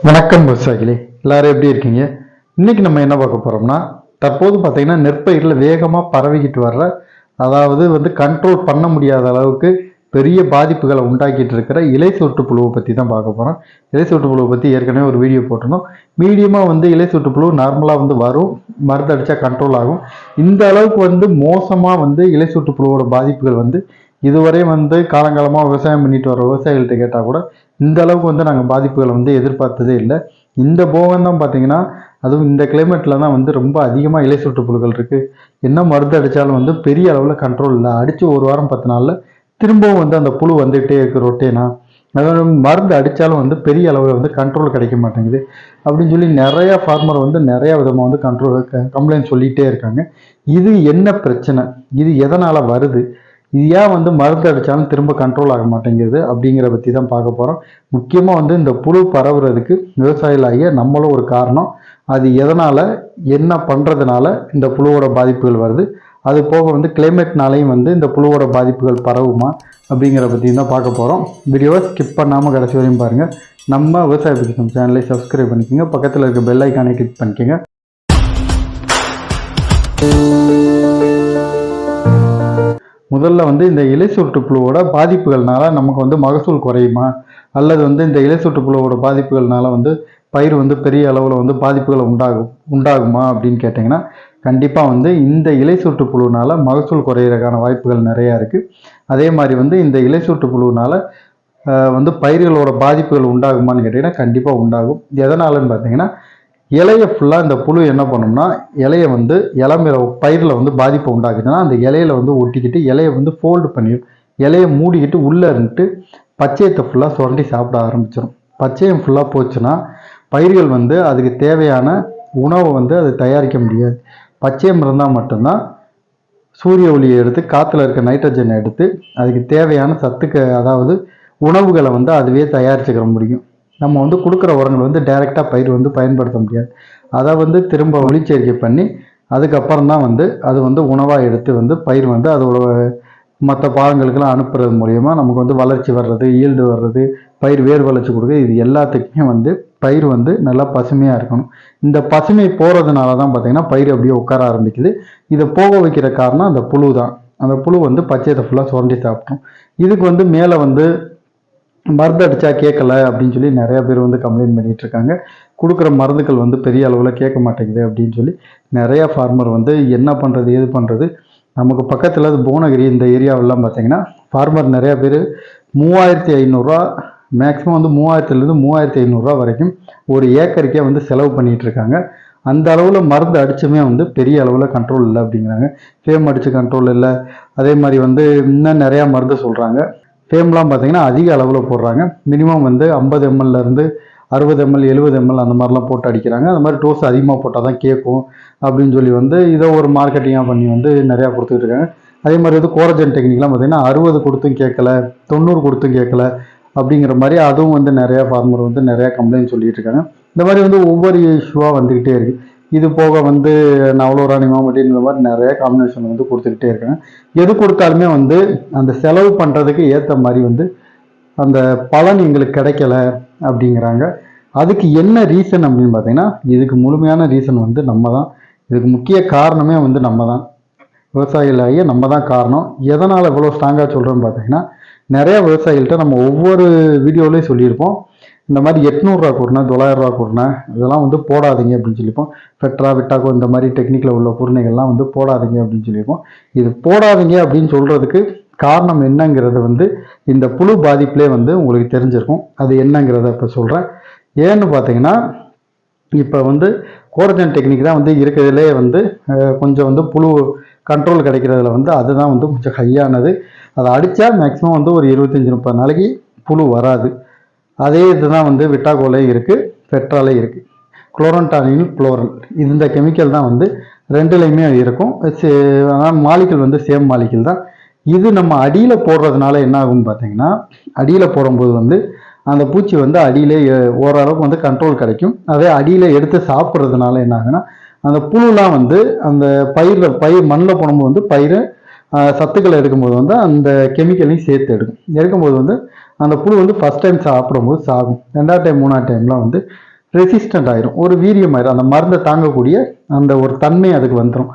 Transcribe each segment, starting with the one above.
வணக்கம் விவசாயிகளே, எல்லாரும் எப்படி இருக்கீங்க? இன்னைக்கு நம்ம என்ன பார்க்க போறோம்னா, தற்போது பார்த்தீங்கன்னா நெற்பயிரில் வேகமாக பரவிக்கிட்டு வர்ற, அதாவது கண்ட்ரோல் பண்ண முடியாத அளவுக்கு பெரிய பாதிப்புகளை உண்டாக்கிட்டு இருக்கிற இலை சொட்டு புழுவை பற்றி தான் பார்க்க போகிறோம். இலை சொட்டு புழுவை பற்றி ஏற்கனவே ஒரு வீடியோ போட்டிருந்தோம். மீடியமாக இலை சொட்டு புழு நார்மலாக வரும், மருந்து அடித்தா கண்ட்ரோல் ஆகும். இந்த அளவுக்கு மோசமாக இலை சொட்டு புழுவோட பாதிப்புகள் இதுவரை காலங்காலமாக விவசாயம் பண்ணிட்டு வர விவசாயிகள்கிட்ட கேட்டால் கூட இந்த அளவுக்கு நாங்கள் பாதிப்புகளை எதிர்பார்த்ததே இல்லை. இந்த போகம் தான் பார்த்தீங்கன்னா, அதுவும் இந்த கிளைமேட்டில் தான் ரொம்ப அதிகமாக இலை சொட்டு புழுக்கள் இருக்குது. என்ன மருந்து அடித்தாலும் பெரிய அளவில் கண்ட்ரோல் இல்லை. அடித்து ஒரு வாரம் 10 நாளில் திரும்பவும் அந்த புழு வந்துகிட்டே இருக்குது ரொட்டேனா. அதாவது மருந்து அடித்தாலும் பெரிய அளவில் கண்ட்ரோல் கிடைக்க மாட்டேங்குது அப்படின்னு சொல்லி நிறையா ஃபார்மர் நிறையா விதமாக கண்ட்ரோல் கம்ப்ளைண்ட் சொல்லிகிட்டே இருக்காங்க. இது என்ன பிரச்சனை, இது எதனால் வருது, இது ஏன் மருந்து அடித்தாலும் திரும்ப கண்ட்ரோல் ஆக மாட்டேங்குது அப்படிங்கிற பற்றி தான் பார்க்க போகிறோம். முக்கியமாக இந்த புழு பரவுறதுக்கு விவசாயிகளாகிய நம்மளும் ஒரு காரணம். அது எதனால், என்ன பண்ணுறதுனால இந்த புழுவோட பாதிப்புகள் வருது, அது போக கிளைமேட்னாலையும் இந்த புழுவோட பாதிப்புகள் பரவுமா அப்படிங்கிற பற்றியும் தான் பார்க்க போகிறோம். வீடியோவை ஸ்கிப் பண்ணாமல் கடைசி வரையும் பாருங்கள். நம்ம விவசாய பற்றி சேனலை சப்ஸ்கிரைப் பண்ணிக்கோங்க, பக்கத்தில் இருக்க பெல் ஐக்கானை கிளிக் பண்ணிக்கோங்க. முதல்ல இந்த இலை சொட்டு புழுவோட பாதிப்புகள்னால நமக்கு மகசூல் குறையுமா, அல்லது இந்த இலை சொட்டு புழுவோட பாதிப்புகள்னால பயிர் பெரிய அளவில் பாதிப்புகள் உண்டாகுமா அப்படின்னு கேட்டிங்கன்னா, கண்டிப்பாக இந்த இலை சொட்டு புழுனால மகசூல் குறையிறதுக்கான வாய்ப்புகள் நிறையா இருக்குது. அதே மாதிரி இந்த இலை சொட்டு புழுனால பயிர்களோட பாதிப்புகள் உண்டாகுமான்னு கேட்டிங்கன்னா கண்டிப்பாக உண்டாகும். எதனாலன்னு பார்த்தீங்கன்னா, இலையை ஃபுல்லாக இந்த புழு என்ன பண்ணும்னா, இலையை இளமையில பயிரில் பாதிப்பை உண்டாக்குதுன்னா அந்த இலையில ஒட்டிக்கிட்டு இலையை ஃபோல்டு பண்ணிடும். இலையை மூடிக்கிட்டு உள்ளே இருந்துட்டு பச்சையத்தை ஃபுல்லாக சுரண்டி சாப்பிட ஆரம்பிச்சிடும். பச்சையம் ஃபுல்லாக போச்சுன்னா பயிர்கள் அதுக்கு தேவையான உணவை அது தயாரிக்க முடியாது. பச்சையம் இருந்தால் மட்டும்தான் சூரிய ஒளியை எடுத்து காற்றுல இருக்க நைட்ரஜனை எடுத்து அதுக்கு தேவையான சத்துக்கு, அதாவது உணவுகளை அதுவே தயாரிச்சுக்கிற முடியும். நம்ம கொடுக்குற உரங்கள் டைரெக்டாக பயிர் பயன்படுத்த முடியாது. அதை திரும்ப ஒளிச்சேர்க்கை பண்ணி அதுக்கப்புறம் தான் அது உணவாக எடுத்து பயிர் அதோட மற்ற பாகங்களுக்கெல்லாம் அனுப்புறது மூலயமா நமக்கு வளர்ச்சி வர்றது, ஈல்டு வர்றது, பயிர் வேர் வளர்ச்சி கொடுக்குறது, இது எல்லாத்துக்குமே பயிர் நல்லா பசுமையாக இருக்கணும். இந்த பசுமை போகிறதுனால தான் பார்த்தீங்கன்னா பயிர் அப்படியே உட்கார ஆரம்பிக்குது. இதை போக வைக்கிற காரணம் அந்த புழு தான். அந்த புழு பச்சையத்தை ஃபுல்லாக சுரண்டி சாப்பிட்டோம். இதுக்கு மேலே மருந்து அடித்தா கேட்கல அப்படின்னு சொல்லி நிறையா பேர் கம்ப்ளைண்ட் பண்ணிகிட்டு இருக்காங்க. கொடுக்குற மருந்துகள் பெரிய அளவில் கேட்க மாட்டேங்குது அப்படின்னு சொல்லி நிறையா ஃபார்மர் என்ன பண்ணுறது, ஏது பண்ணுறது. நமக்கு பக்கத்தில் புவனகிரி இந்த ஏரியாவெல்லாம் பார்த்தீங்கன்னா ஃபார்மர் நிறையா பேர் 3500 மேக்ஸிமம் 3000லேருந்து 3500 வரைக்கும் ஒரு ஏக்கருக்கே செலவு பண்ணிகிட்டு இருக்காங்க. அந்த அளவில் மருந்து அடிச்சுமே பெரிய அளவில் கண்ட்ரோல் இல்லை அப்படிங்கிறாங்க. ஃபேம் அடித்து கண்ட்ரோல் இல்லை. அதே மாதிரி இன்னும் நிறையா மருந்து சொல்கிறாங்க. ஃபேம்லாம் பார்த்தீங்கன்னா அதிக அளவில் போடுறாங்க. மினிமம் 50 ml 60 ml 70 ml அந்த மாதிரிலாம் போட்டு அடிக்கிறாங்க. அந்த மாதிரி டோஸ் அதிகமாக போட்டால் தான் கேட்கும் அப்படின்னு சொல்லி இதை ஒரு மார்க்கெட்டிங்காக பண்ணி நிறையா கொடுத்துட்டு இருக்காங்க. அதே மாதிரி கோரஜன் டெக்னிக்லாம் பார்த்தீங்கன்னா 60 கொடுத்தும் கேட்கல, 90 கொடுத்தும் கேட்கல அப்படிங்கிற மாதிரி அதுவும் நிறையா ஃபார்மர் நிறையா கம்ப்ளைண்ட் சொல்லிட்டு இருக்காங்க. இந்த மாதிரி ஒவ்வொரு இஷ்யூவாக வந்துக்கிட்டே இருக்குது. இது போக நவலோராணி மாமட்டின் இந்த மாதிரி நிறைய காம்பினேஷன் கொடுத்துக்கிட்டே இருக்காங்க. எது கொடுத்தாலுமே அந்த செலவு பண்ணுறதுக்கு ஏற்ற மாதிரி அந்த பலன் எங்களுக்கு கிடைக்கல அப்படிங்கிறாங்க. அதுக்கு என்ன ரீசன் அப்படின்னு பார்த்தீங்கன்னா, இதுக்கு முழுமையான ரீசன் நம்ம தான். இதுக்கு முக்கிய காரணமே நம்ம தான், விவசாயிகளாகிய நம்ம தான் காரணம். எதனால் இவ்வளோ ஸ்ட்ராங்காக சொல்கிறோன்னு பார்த்தீங்கன்னா, நிறைய விவசாயிகள்கிட்ட நம்ம ஒவ்வொரு வீடியோலையும் சொல்லியிருப்போம். இந்த மாதிரி 800 ரூபா குருணை, 900 ரூபா குருணை இதெல்லாம் போடாதீங்க அப்படின்னு சொல்லியிருப்போம். ஃபெட்ரா, விட்டாக்கோ இந்த மாதிரி டெக்னிக்கில் உள்ள குருணைகள்லாம் போடாதீங்க அப்படின்னு சொல்லியிருப்போம். இது போடாதீங்க அப்படின்னு சொல்கிறதுக்கு காரணம் என்னங்கிறது இந்த புழு பாதிப்புலேயே உங்களுக்கு தெரிஞ்சிருக்கும். அது என்னங்கிறத இப்போ சொல்கிறேன். ஏன்னு பார்த்தீங்கன்னா, இப்போ கோரஜன் டெக்னிக் தான் இருக்கிறதுலே கொஞ்சம் புழு கண்ட்ரோல் கிடைக்கிறதுல அதுதான் கொஞ்சம் ஹையானது. அதை அடித்தா மேக்ஸிமம் ஒரு 25-30 நாளைக்கு புழு வராது. அதே இதுதான் விட்டாகோலையும் இருக்குது, ஃபெட்ராலையும் இருக்குது. குளோரன்டானின் குளோரல் இந்த கெமிக்கல் தான் ரெண்டுலேயுமே இருக்கும். மாலிக்கல் சேம் மாலிக்கல் தான். இது நம்ம அடியில் போடுறதுனால என்ன ஆகும்னு பார்த்தீங்கன்னா, அடியில் போடும்போது அந்த பூச்சி அடியிலே ஓரளவுக்கு கண்ட்ரோல் கிடைக்கும். அதே அடியில் எடுத்து சாப்பிட்றதுனால என்ன ஆகுன்னா, அந்த புழுலாம் அந்த பயிர் மண்ணில் போடும்போது பயிர் சத்துக்களை எடுக்கும்போது அந்த கெமிக்கலையும் சேர்த்து எடுக்கும்போது அந்த புழு ஃபஸ்ட் டைம் சாப்பிடும்போது சாகும். 2வது டைம் 3வது டைம்லாம் ரெசிஸ்டண்ட் ஆயிரும், ஒரு வீரியம் ஆயிரும், அந்த மருந்தை தாங்கக்கூடிய அந்த ஒரு தன்மை அதுக்கு வந்துடும்.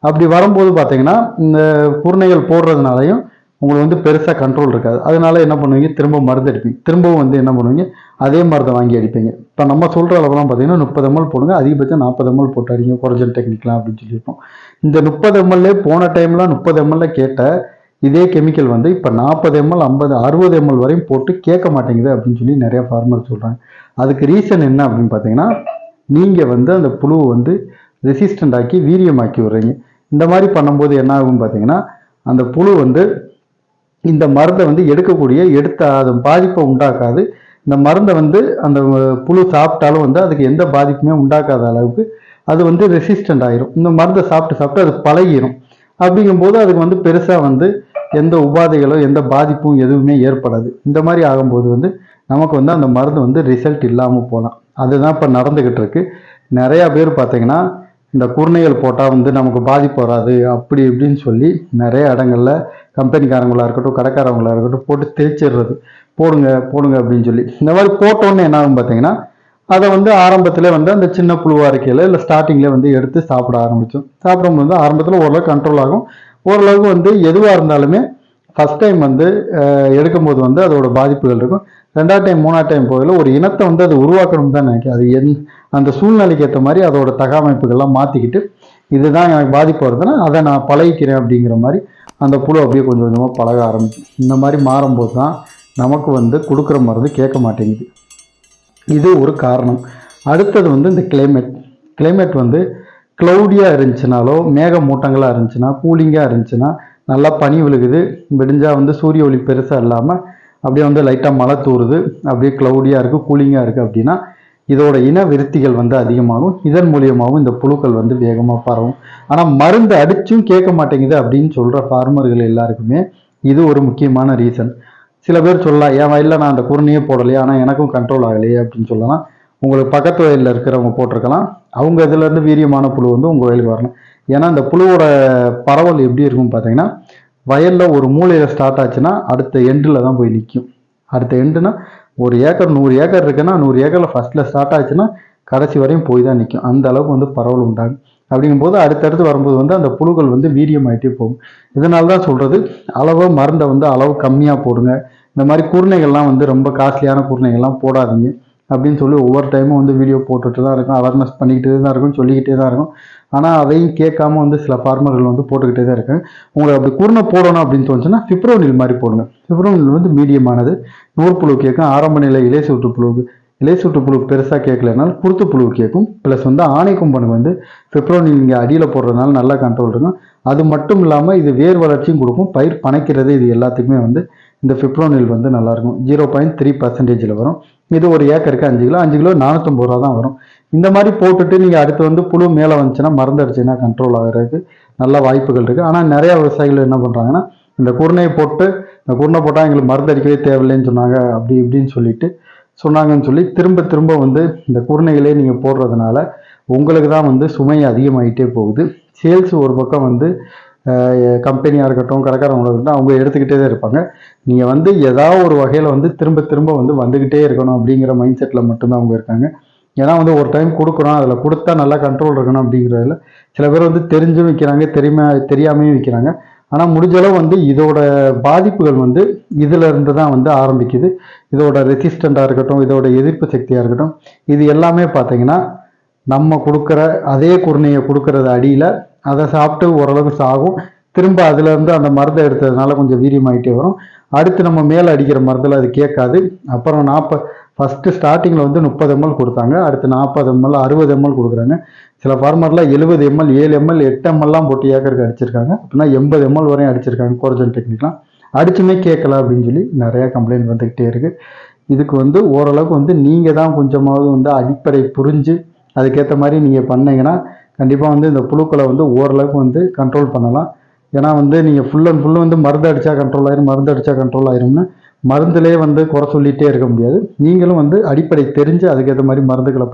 அப்படி வரும்போது பார்த்தீங்கன்னா இந்த குருணைகள் போடுறதுனாலையும் உங்களுக்கு வந்து பெருசாக கண்ட்ரோல் இருக்காது. அதனால என்ன பண்ணுவீங்க, திரும்ப மருந்து அடிப்பீங்க, திரும்பவும் வந்து என்ன பண்ணுவீங்க, அதே மருந்தை வாங்கி அடிப்பீங்க. இப்போ நம்ம சொல்கிற அளவுலாம் பார்த்தீங்கன்னா 30 ml போடுங்க, அதிகபட்சம் 40 ml போட்டு அடிங்க கொரஜன் டெக்னிக்லாம் அப்படின்னு சொல்லியிருப்போம். இந்த 30 ml போன டைம்லாம் 30 ml கேட்ட இதே கெமிக்கல் வந்து இப்போ 40 ml 50 60 ml வரையும் போட்டு கேட்க மாட்டேங்குது அப்படின்னு சொல்லி நிறைய ஃபார்மர் சொல்கிறாங்க. அதுக்கு ரீசன் என்ன அப்படின்னு பார்த்தீங்கன்னா, நீங்கள் வந்து அந்த புழுவை வந்து ரெசிஸ்டண்ட் ஆக்கி வீரியமாக்கி விடுறீங்க. இந்த மாதிரி பண்ணும்போது என்ன ஆகும் பார்த்தீங்கன்னா, அந்த புழு வந்து இந்த மருந்தை வந்து எடுத்த அது பாதிப்பை உண்டாக்காது. இந்த மருந்தை வந்து அந்த புழு சாப்பிட்டாலும் வந்து அதுக்கு எந்த பாதிப்புமே உண்டாக்காத அளவுக்கு அது வந்து ரெசிஸ்டண்ட் ஆயிரும். இந்த மருந்தை சாப்பிட்டு அது பழகிடும். அப்படிங்கும்போது அதுக்கு வந்து பெருசாக வந்து எந்த உபாதைகளோ எந்த பாதிப்பும் எதுவுமே ஏற்படாது. இந்த மாதிரி ஆகும்போது வந்து நமக்கு வந்து அந்த மருந்து வந்து ரிசல்ட் இல்லாமல் போகலாம். அதுதான் இப்போ நடந்துக்கிட்டு இருக்கு. நிறையா பேர் பார்த்தீங்கன்னா இந்த குருணைகள் போட்டால் வந்து நமக்கு பாதிப்பு வராது அப்படி இப்படின்னு சொல்லி நிறைய இடங்கள்ல கம்பெனிக்காரங்களா இருக்கட்டும், கடைக்காரங்களா இருக்கட்டும் போட்டு தேய்ச்சிடுறது, போடுங்க போடுங்க அப்படின்னு சொல்லி. இந்த மாதிரி போட்டோன்னு என்ன ஆகும் பார்த்தீங்கன்னா, அதை வந்து ஆரம்பத்திலே வந்து அந்த சின்ன புழுவா இருக்கையில் இல்லை ஸ்டார்டிங்லேயே வந்து எடுத்து சாப்பிட ஆரம்பித்தோம். சாப்பிடும்போது வந்து ஆரம்பத்தில் ஓரளவுக்கு கண்ட்ரோல் ஆகும். ஓரளவுக்கு வந்து எதுவாக இருந்தாலுமே ஃபஸ்ட் டைம் வந்து எடுக்கும்போது வந்து அதோட பாதிப்புகள் இருக்கும். 2வது டைம் 3வது டைம் போகல ஒரு இனத்தை வந்து அது உருவாக்கணும் தான் நினைக்கிறேன். அது அந்த சூழ்நிலைக்கு ஏற்ற மாதிரி அதோட தகவமைப்புகள்லாம் மாற்றிக்கிட்டு இதுதான் எனக்கு பாதிப்பு வருதுன்னா அதை நான் பழகிக்கிறேன் அப்படிங்கிற மாதிரி அந்த புழு அப்படியே கொஞ்சம் கொஞ்சமாக பழக ஆரம்பிக்கும். இந்த மாதிரி மாறும்போது தான் நமக்கு வந்து கொடுக்குற மருந்து கேட்க மாட்டேங்குது. இது ஒரு காரணம். அடுத்தது வந்து இந்த கிளைமேட் வந்து க்ளவுடியாக இருந்துச்சுனாலோ மேகமூட்டங்களாக இருந்துச்சுன்னா கூலிங்காக இருந்துச்சுன்னா நல்லா பனி விழுகுது, விடிஞ்சால் வந்து சூரிய ஒளி பெருசாக இல்லாமல் அப்படியே வந்து லைட்டாக மழை தூறுது, அப்படியே க்ளவுடியாக இருக்குது கூலிங்காக இருக்குது அப்படின்னா இதோட இன விருத்திகள் வந்து அதிகமாகும். இதன் மூலியமாகவும் இந்த புழுக்கள் வந்து வேகமாக பரவும். ஆனால் மருந்து அடிச்சும் கேட்க மாட்டேங்குது அப்படின்னு சொல்கிற ஃபார்மர்கள் எல்லாருக்குமே இது ஒரு முக்கியமான ரீசன். சில பேர் சொல்லலாம், என் வயலில் நான் அந்த குருணையே போடலையே ஆனால் எனக்கும் கண்ட்ரோல் ஆகலையே அப்படின்னு சொல்லலாம். உங்களுக்கு பக்கத்து வயலில் இருக்கிறவங்க போட்டிருக்கலாம், அவங்க இதுலேருந்து வீரியமான புழு வந்து உங்கள் வயலுக்கு வரணும். ஏன்னா இந்த புழுவோட பரவல் எப்படி இருக்கும் பார்த்தீங்கன்னா, வயலில் ஒரு மூலையில் ஸ்டார்ட் ஆச்சுன்னா அடுத்த எண்டில் தான் போய் நிற்கும். அடுத்த எண்டுனா ஒரு ஏக்கர் 100 ஏக்கர் இருக்குன்னா 100 ஏக்கரில் ஃபஸ்ட்டில் ஸ்டார்ட் ஆச்சுன்னா கடைசி வரையும் போய் தான் நிற்கும். அந்த அளவுக்கு வந்து பரவல் உண்டாகும். அப்படிங்கும்போது அடுத்தடுத்து வரும்போது வந்து அந்த புழுக்கள் வந்து வீரியமாயிட்டே போகும். இதனால தான் சொல்கிறது, மருந்தை வந்து அளவு கம்மியாக போடுங்க. இந்த மாதிரி குருணைகள்லாம் வந்து ரொம்ப காஸ்ட்லியான குருணைகள்லாம் போடாதீங்க அப்படின்னு சொல்லி ஒவ்வொரு டைமும் வந்து வீடியோ போட்டுட்டு தான் இருக்கும், அவேர்னஸ் பண்ணிக்கிட்டே தான் இருக்கும், சொல்லிக்கிட்டே தான் இருக்கும். ஆனால் அதையும் கேட்காம வந்து சில ஃபார்மர்கள் வந்து போட்டுக்கிட்டே தான் இருக்காங்க. உங்களுக்கு அப்படி குருணை போடணும் அப்படின்னு தோணுச்சுன்னா ஃபிப்ரோனில் மாதிரி போடுங்க. ஃபிப்ரோனில் வந்து மீடியமானது, நூற்புழு கேட்கும், ஆரம்ப நிலை இலை சுற்றுப்புழு பெருசாக கேட்கலனாலும் குருத்து புழு கேட்கும். ப்ளஸ் வந்து ஆணை கொம்பனுக்கு வந்து ஃபிப்ரோனில் இங்கே அடியில் போடுறதுனால நல்லா கண்ட்ரோல் இருக்கும். அது மட்டும் இல்லாமல் இது வேர் வளர்ச்சியும் கொடுக்கும், பயிர் பனைக்கிறது, இது எல்லாத்துக்குமே வந்து இந்த ஃபிப்ரோனில் வந்து நல்லாயிருக்கும். 0.3% வரும். இது ஒரு ஏக்கருக்கு 5 கிலோ 5 கிலோ 450 ரூபா தான் வரும். இந்த மாதிரி போட்டுட்டு நீங்கள் அடுத்து வந்து புழு மேலே வந்துச்சுன்னா மருந்து அடிச்சுன்னா கண்ட்ரோல் ஆகிறதுக்கு நல்ல வாய்ப்புகள் இருக்குது. ஆனால் நிறையா விவசாயிகள் என்ன பண்ணுறாங்கன்னா, இந்த குருணையை போட்டு இந்த குருணை போட்டால் எங்களுக்கு மருந்து அடிக்கவே தேவையில்லைன்னு சொன்னாங்க அப்படி இப்படின்னு சொன்னாங்கன்னு சொல்லி திரும்ப வந்து இந்த குருணைகளே நீங்கள் போடுறதுனால உங்களுக்கு தான் வந்து சுமை அதிகமாகிட்டே போகுது. சேல்ஸ் ஒரு பக்கம் வந்து கம்பெனியாக இருக்கட்டும், கடைக்காரவங்களாக இருக்கட்டும், அவங்க எடுத்துக்கிட்டே தான் இருப்பாங்க. நீங்கள் வந்து ஏதாவது ஒரு வகையில் வந்து திரும்ப வந்து வந்துக்கிட்டே இருக்கணும் அப்படிங்கிற மைண்ட் செட்டில் மட்டும்தான் அவங்க இருக்காங்க. ஏன்னா வந்து ஒரு டைம் கொடுக்குறோம், அதில் கொடுத்தா நல்லா கண்ட்ரோல் இருக்கணும் அப்படிங்கிறதுல சில பேர் வந்து தெரிஞ்சும் விற்கிறாங்க, தெரியாமையும் விற்கிறாங்க. ஆனால் முடிஞ்சளவு வந்து இதோட பாதிப்புகள் வந்து இதில் இருந்து தான் வந்து ஆரம்பிக்குது. இதோட ரெசிஸ்டண்ட்டாக இருக்கட்டும், இதோட எதிர்ப்பு சக்தியாக இருக்கட்டும், இது எல்லாமே பார்த்தீங்கன்னா நம்ம கொடுக்குற அதே குருணையை கொடுக்கறது அடியில் அதை சாப்பிட்டு ஓரளவுக்கு சாகும். திரும்ப அதுலேருந்து அந்த மருந்தை எடுத்ததுனால கொஞ்சம் வீரியமாகிட்டே வரும். அடுத்து நம்ம மேலே அடிக்கிற மருந்தில் அது கேட்காது. அப்புறம் ஃபஸ்ட்டு ஸ்டார்டிங்கில் வந்து 30 ml கொடுத்தாங்க, அடுத்து 40 ml 60 ml கொடுக்குறாங்க. சில ஃபார்மர்லாம் 70 ml 7 ml 8 mlலாம் போட்டு ஏக்கருக்கு அடிச்சிருக்காங்க. அப்படின்னா 80 ml வரையும் அடிச்சிருக்காங்க கொரஜன் டெக்னிக்லாம். அடிச்சுமே கேட்கல அப்படின்னு சொல்லி நிறையா கம்ப்ளைண்ட் வந்துக்கிட்டே இருக்குது. இதுக்கு வந்து ஓரளவுக்கு வந்து நீங்கள் தான் கொஞ்சமாவது வந்து அடிப்படை புரிஞ்சு அதுக்கேற்ற மாதிரி நீங்கள் பண்ணீங்கன்னா கண்டிப்பாக வந்து இந்த புழுக்களை வந்து ஓரளவுக்கு வந்து கண்ட்ரோல் பண்ணலாம். ஏன்னா வந்து நீங்கள் ஃபுல் அண்ட் ஃபுல்லு வந்து மருந்து அடித்தா கண்ட்ரோல் ஆயிரும்னு மருந்துலேயே வந்து குறை சொல்லிகிட்டே இருக்க முடியாது. நீங்களும் வந்து அடிப்படை தெரிஞ்சு அதுக்கேற்ற மாதிரி மருந்துகளை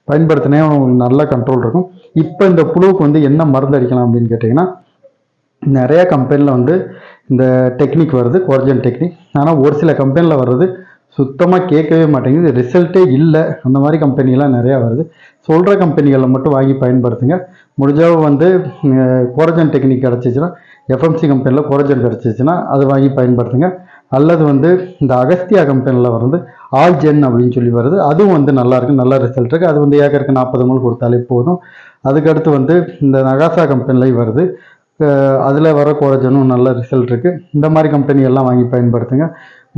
பயன்படுத்தினே உங்களுக்கு நல்ல கண்ட்ரோல் இருக்கும். இப்போ இந்த புழுவுக்கு வந்து என்ன மருந்து அடிக்கலாம் அப்படின்னு கேட்டிங்கன்னா, நிறையா கம்பெனியில் வந்து இந்த டெக்னிக் வருது, கொரஜன் டெக்னிக். ஆனால் ஒரு சில கம்பெனியில் வர்றது சுத்தமாக கேட்கவே மாட்டேங்குது, ரிசல்ட்டே இல்லை. அந்த மாதிரி கம்பெனிலாம் நிறையா வருது. சொல்கிற கம்பெனிகளில் மட்டும் வாங்கி பயன்படுத்துங்க. முடிஞ்சால் வந்து கோரஜன் டெக்னிக் கிடச்சிச்சின்னா, எஃப்எம்சி கம்பெனியில் கோரஜன் கிடச்சிச்சின்னா அது வாங்கி பயன்படுத்துங்க. அல்லது வந்து இந்த அகஸ்தியா கம்பெனியில் வந்து ஆல்ஜென் அப்படின்னு சொல்லி வருது, அதுவும் வந்து நல்லாயிருக்கு, நல்ல ரிசல்ட் இருக்குது. அது வந்து ஏக்கருக்கு 40 ml கொடுத்தாலே போதும். அதுக்கடுத்து வந்து இந்த நகாசா கம்பெனிலையும் வருது, அதில் வர கோரஜனும் நல்ல ரிசல்ட் இருக்குது. இந்த மாதிரி கம்பெனி எல்லாம் வாங்கி பயன்படுத்துங்க.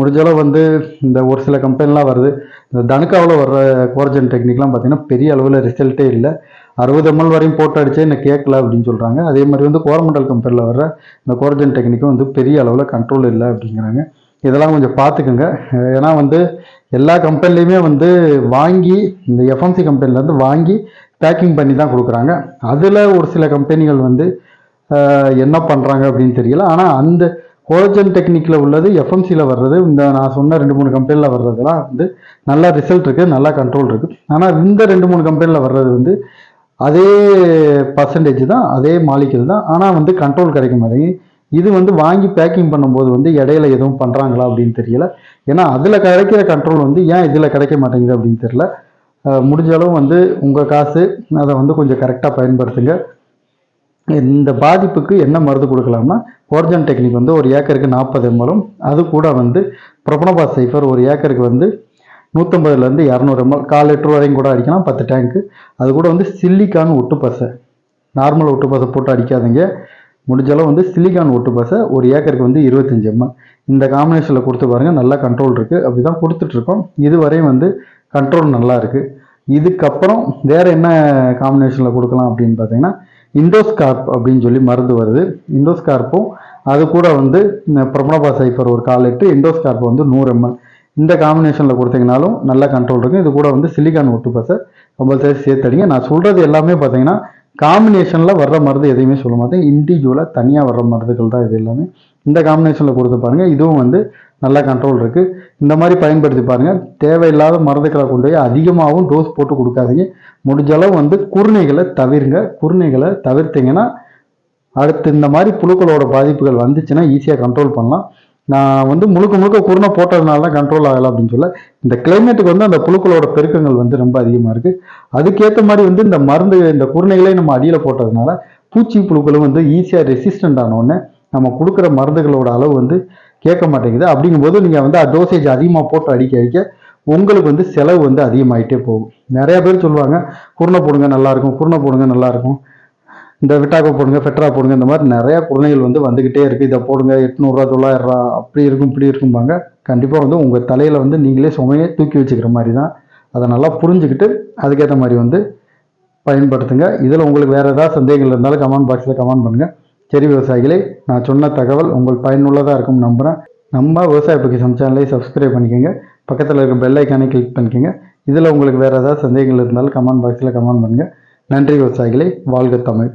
முடிஞ்சளவு வந்து இந்த ஒரு சில கம்பெனிலாம் வருது, இந்த தனுக்காவில் வர்ற கோரஜன் டெக்னிக்லாம் பார்த்திங்கன்னா பெரிய அளவில் ரிசல்ட்டே இல்லை. 60 ml வரையும் போட்டு அடித்தே என்ன கேட்கல அப்படின்னு சொல்கிறாங்க. அதே மாதிரி வந்து கோரமண்டல் கம்பெனியில் வர்ற இந்த கோரஜன் டெக்னிக்கும் வந்து பெரிய அளவில் கண்ட்ரோல் இல்லை அப்படிங்கிறாங்க. இதெல்லாம் கொஞ்சம் பார்த்துக்குங்க. ஏன்னா வந்து எல்லா கம்பெனிலையுமே வந்து வாங்கி இந்த எஃப்எம்சி கம்பெனிலேருந்து வாங்கி பேக்கிங் பண்ணி தான் கொடுக்குறாங்க. அதில் ஒரு சில கம்பெனிகள் வந்து என்ன பண்ணுறாங்க அப்படின்னு தெரியல. ஆனால் அந்த கோரஜன் டெக்னிக்கில் உள்ளது எஃப்எம்சியில் வர்றது, இந்த நான் சொன்ன 2-3 கம்பெனியில் வர்றதுலாம் வந்து நல்லா ரிசல்ட் இருக்குது, நல்லா கண்ட்ரோல் இருக்குது. ஆனால் இந்த 2-3 கம்பெனியில் வர்றது வந்து அதே பர்சன்டேஜ் தான், அதே மாலிகுல் தான், ஆனால் வந்து கண்ட்ரோல் கிடைக்க மாட்டேங்குது. இது வந்து வாங்கி பேக்கிங் பண்ணும்போது வந்து இடையில எதுவும் பண்ணுறாங்களா அப்படின்னு தெரியல. ஏன்னா அதில் கிடைக்கிற கண்ட்ரோல் வந்து ஏன் இதில் கிடைக்க மாட்டேங்குது அப்படின்னு தெரியல. முடிஞ்ச அளவு வந்து உங்கள் காசு அதை வந்து கொஞ்சம் கரெக்டாக பயன்படுத்துங்க. இந்த பாதிப்புக்கு என்ன மருந்து கொடுக்கலாம்னா, கோரஜன் டெக்னிக் வந்து ஒரு ஏக்கருக்கு 40 ml, அது கூட வந்து ப்ரொபனோபாஸ் சைஃபர் ஒரு ஏக்கருக்கு வந்து 150 to 200 ml, 1/4 லிட்டர் வரையும் கூட அடிக்கலாம், 10 டேங்க்கு. அது கூட வந்து சில்லிக்கான் ஒட்டு பசை, நார்மல் ஒட்டு பசை போட்டு அடிக்காதீங்க. முடிஞ்சளவு வந்து சிலிக்கான் ஒட்டு பசை ஒரு ஏக்கருக்கு வந்து 25 ml. இந்த காம்பினேஷனில் கொடுத்து பாருங்கள், நல்லா கண்ட்ரோல் இருக்குது. அப்படி தான் கொடுத்துட்ருக்கோம். இதுவரையும் வந்து கண்ட்ரோல் நல்லா இருக்குது. இதுக்கப்புறம் வேறு என்ன காம்பினேஷனில் கொடுக்கலாம் அப்படின்னு பார்த்தீங்கன்னா, இண்டோஸ்கார்ப் அப்படின்னு சொல்லி மருந்து வருது. இண்டோஸ்கார்ப்பும் அது கூட வந்து ப்ரொபனோபாஸ் சைஃபர் ஒரு 1/4 லிட்டர், இண்டோஸ்கார்ப் வந்து 100 ml. இந்த காம்பினேஷனில் கொடுத்தீங்கனாலும் நல்ல கண்ட்ரோல் இருக்குது. இது கூட வந்து சிலிக்கான் ஒட்டு பசை கம்பல்சரி சேர்த்தடிங்க. நான் சொல்கிறது எல்லாமே பார்த்தீங்கன்னா காம்பினேஷனில் வர்ற மருந்து எதையுமே சொல்ல மாட்டேன், இண்டிவிஜுவலாக தனியாக வர்ற மருந்துகள் தான் இது எல்லாமே. இந்த காம்பினேஷனில் கொடுத்து பாருங்கள், இதுவும் வந்து நல்ல கண்ட்ரோல் இருக்குது. இந்த மாதிரி பயன்படுத்தி பாருங்கள். தேவையில்லாத மருந்துகளை கொண்டு போய் அதிகமாகவும் டோஸ் போட்டு கொடுக்காதீங்க. முடிஞ்சளவு வந்து குருணைகளை தவிருங்க. குருணைகளை தவிர்த்திங்கன்னா அடுத்து இந்த மாதிரி புழுக்களோட பாதிப்புகள் வந்துச்சுன்னா ஈஸியாக கண்ட்ரோல் பண்ணலாம். நான் வந்து முழுக்க குருணை போட்டதுனால தான் கண்ட்ரோல் ஆகலை அப்படின்னு சொல்ல, இந்த கிளைமேட்டுக்கு வந்து அந்த புழுக்களோட பெருக்கங்கள் வந்து ரொம்ப அதிகமாக இருக்குது. அதுக்கேற்ற மாதிரி வந்து இந்த மருந்து, இந்த குருணைகளே நம்ம அடியில் போட்டதுனால பூச்சி புழுக்களும் வந்து ஈஸியாக ரெசிஸ்டண்ட் ஆனோடனே நம்ம கொடுக்குற மருந்துகளோட அளவு வந்து கேட்க மாட்டேங்குது. அப்படிங்கும்போது நீங்கள் வந்து டோசேஜ் அதிகமாக போட்டு அடிக்க உங்களுக்கு வந்து செலவு வந்து அதிகமாகிட்டே போகும். நிறையா பேர் சொல்லுவாங்க, குருணை போடுங்க நல்லாயிருக்கும், குருணை போடுங்க நல்லாயிருக்கும், இந்த விட்டாக்கோ போடுங்க, ஃபெட்ரா போடுங்க, இந்த மாதிரி நிறையா குருணைகள் வந்து வந்துக்கிட்டே இருக்குது. இதை போடுங்க 800 900 அப்படி இருக்கும் இப்படி இருக்கும்பாங்க. கண்டிப்பாக வந்து உங்கள் தலையில் வந்து நீங்களே சுமையை தூக்கி வச்சுக்கிற மாதிரி தான். அதை நல்லா புரிஞ்சுக்கிட்டு அதுக்கேற்ற மாதிரி வந்து பயன்படுத்துங்க. இதில் உங்களுக்கு வேறு ஏதாவது சந்தேகங்கள் இருந்தாலும் கமெண்ட் பாக்ஸில் கமெண்ட் பண்ணுங்கள். சரி விவசாயிகளே, நான் சொன்ன தகவல் உங்களுக்கு பயனுள்ளதாக இருக்கும்னு நம்புகிறேன். நம்ம விவசாய பொக்கிஷம் சேனலை சப்ஸ்கிரைப் பண்ணிக்கோங்க. பக்கத்தில் இருக்க பெல் ஐக்கானை கிளிக் பண்ணிக்கோங்க. இதில் உங்களுக்கு வேறு ஏதாவது சந்தேகங்கள் இருந்தாலும் கமெண்ட் பாக்ஸில் கமெண்ட் பண்ணுங்கள். நன்றி விவசாயிகளே, வாழ்க தமிழ்.